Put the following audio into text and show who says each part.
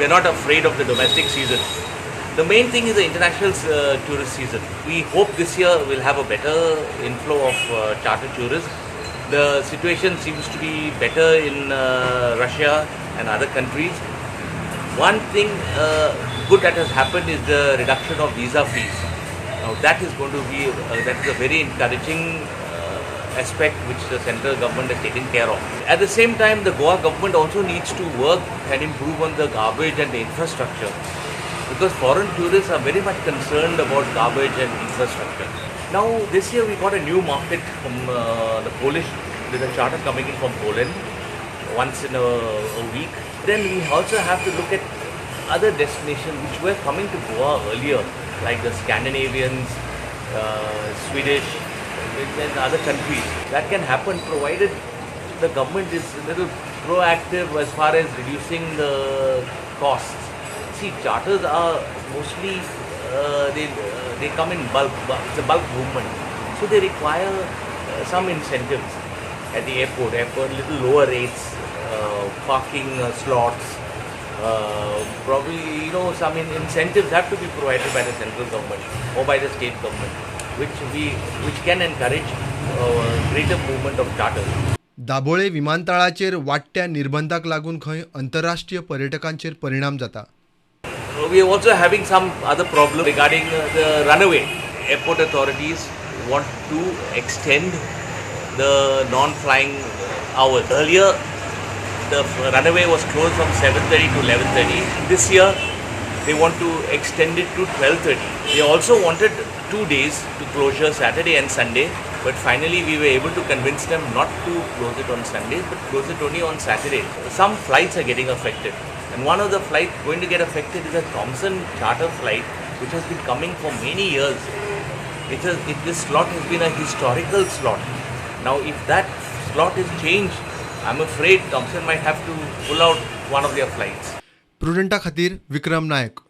Speaker 1: We are not afraid of the domestic season. The main thing is the international tourist season. We hope this year we'll have a better inflow of charter tourists. The situation seems to be better in Russia and other countries. One thing good that has happened is the reduction of visa fees. Now that is going to be that is a very encouraging aspect which the central government has taken care of. At the same time, the Goa government also needs to work and improve on the garbage and the infrastructure, because foreign tourists are very much concerned about garbage and infrastructure. Now this year we got a new market from the Polish. There's a charter coming in from Poland once in a week. Then we also have to look at other destinations which were coming to Goa earlier, like the Scandinavians, Swedish, and other countries. That can happen provided the government is a little proactive as far as reducing the costs. See, charters are mostly they come in bulk. It's a bulk movement, so they require some incentives at the airport. Little lower rates, parking slots. Probably some incentives have to be provided by the central government or by the state government, which can encourage greater movement of charters.
Speaker 2: Dabole विमानतळाचेर वाडट्या निर्बंधाक लागून खंय अंतरराष्ट्रीय पर्यटकांचेर परिणाम जाता.
Speaker 1: We are also having some other problem regarding the runaway. Airport authorities want to extend the non-flying hours. Earlier, the runaway was closed from 7:30 to 11:30. This year, they want to extend it to 12:30. They also wanted 2 days to closure, Saturday and Sunday, but finally we were able to convince them not to close it on Sundays, but close it only on Saturday. Some flights are getting affected, and one of the flights going to get affected is a Thomson charter flight, which has been coming for many years. This slot has been a historical slot. Now, if that slot is changed, I'm afraid Thomson might have to pull out one of their flights.
Speaker 2: प्रुडंटा खातीर विक्रम नायक.